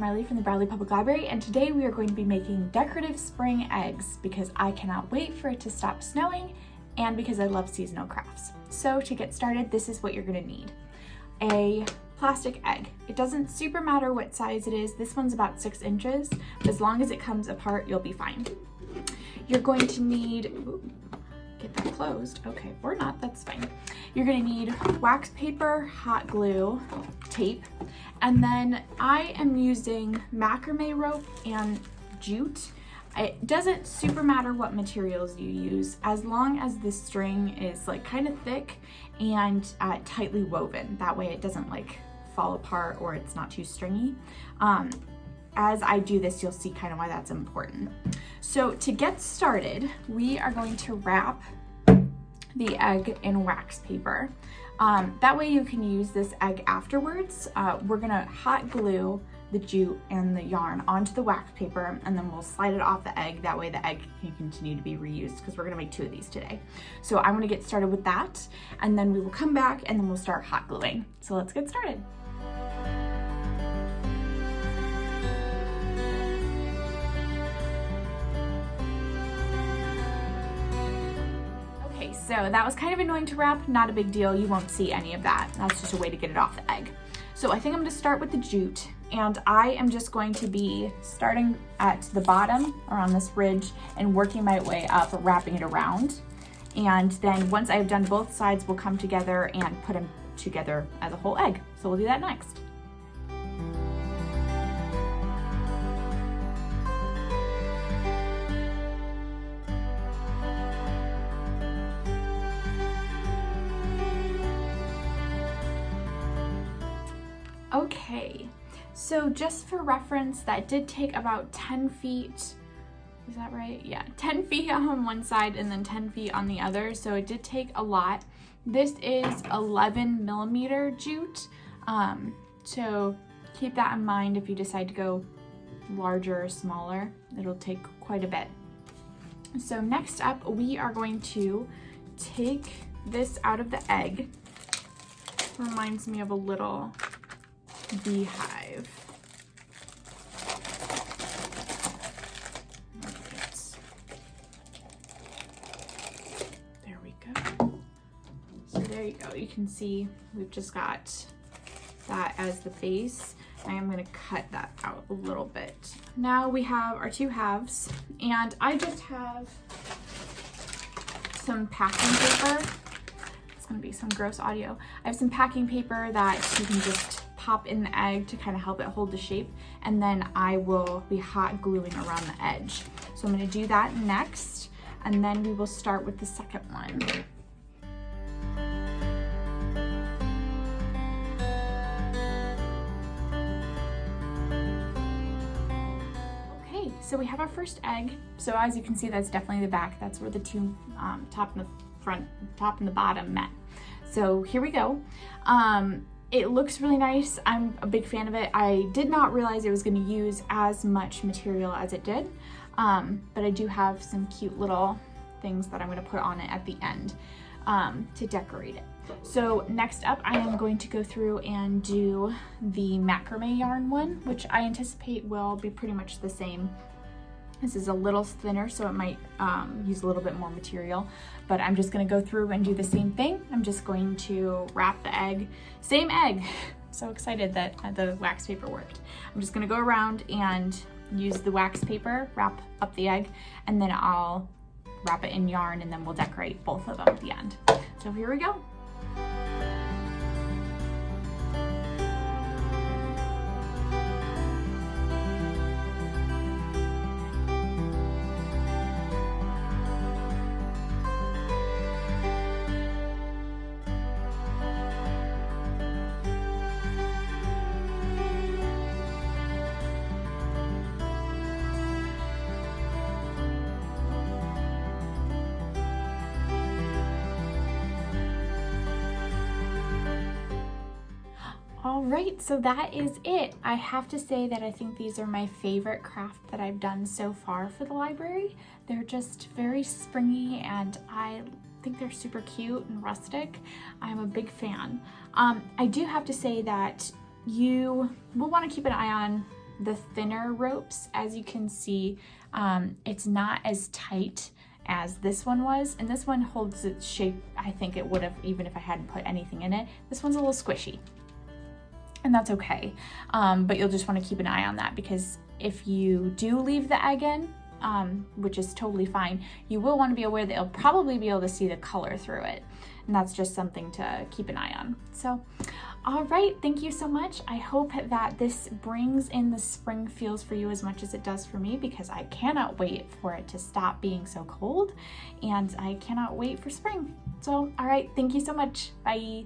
Marley from the Bradley Public Library, and today we are going to be making decorative spring eggs because I cannot wait for it to stop snowing and because I love seasonal crafts. So to get started, this is what you're going to need. A plastic egg. It doesn't super matter what size it is. This one's about 6 inches. As long as it comes apart, you'll be fine. You're going to need, get that closed. Okay, or not, that's fine. You're gonna need wax paper, hot glue, tape, and then I am using macrame rope and jute. It doesn't super matter what materials you use as long as the string is like kind of thick and tightly woven. That way it doesn't like fall apart or it's not too stringy. As I do this, you'll see kind of why that's important. So to get started, we are going to wrap the egg in wax paper. That way you can use this egg afterwards. We're gonna hot glue the jute and the yarn onto the wax paper, and then we'll slide it off the egg. That way the egg can continue to be reused because we're gonna make 2 of these today. So I'm gonna get started with that, and then we will come back and then we'll start hot gluing. So let's get started. So that was kind of annoying to wrap, not a big deal. You won't see any of that. That's just a way to get it off the egg. So I think I'm gonna start with the jute, and I am just going to be starting at the bottom or on this ridge and working my way up, wrapping it around. And then once I've done both sides, we'll come together and put them together as a whole egg. So we'll do that next. Okay, so just for reference, that did take about 10 feet, is that right? Yeah, 10 feet on one side and then 10 feet on the other, so it did take a lot. This is 11 millimeter jute, so keep that in mind if you decide to go larger or smaller. It'll take quite a bit. So next up, we are going to take this out of the egg. Reminds me of a little beehive. Right. There we go. So there you go. You can see we've just got that as the base. I am going to cut that out a little bit. Now we have our 2 halves, and I just have some packing paper. It's going to be some gross audio. I have some packing paper that you can just pop in the egg to kind of help it hold the shape, and then I will be hot gluing around the edge. So I'm going to do that next, and then we will start with the second one. Okay, so we have our first egg. So as you can see, that's definitely the back. That's where the 2 top and the front, top and the bottom met. So here we go. It looks really nice. I'm a big fan of it. I did not realize it was going to use as much material as it did, but I do have some cute little things that I'm going to put on it at the end to decorate it. So next up, I am going to go through and do the macrame yarn one, which I anticipate will be pretty much the same. This is a little thinner, so it might use a little bit more material, but I'm just gonna go through and do the same thing. I'm just going to wrap the egg, same egg. I'm so excited that the wax paper worked. I'm just gonna go around and use the wax paper, wrap up the egg, and then I'll wrap it in yarn, and then we'll decorate both of them at the end. So here we go. All right, so that is it. I have to say that I think these are my favorite craft that I've done so far for the library. They're just very springy and I think they're super cute and rustic. I'm a big fan. I do have to say that you will want to keep an eye on the thinner ropes, as you can see, it's not as tight as this one was, and this one holds its shape. I think it would have, even if I hadn't put anything in it. This one's a little squishy, and that's okay, but you'll just want to keep an eye on that, because if you do leave the egg in, which is totally fine, you will want to be aware that you'll probably be able to see the color through it, and that's just something to keep an eye on. So all right, thank you so much. I hope that this brings in the spring feels for you as much as it does for me, because I cannot wait for it to stop being so cold, and I cannot wait for spring. So all right, thank you so much. Bye.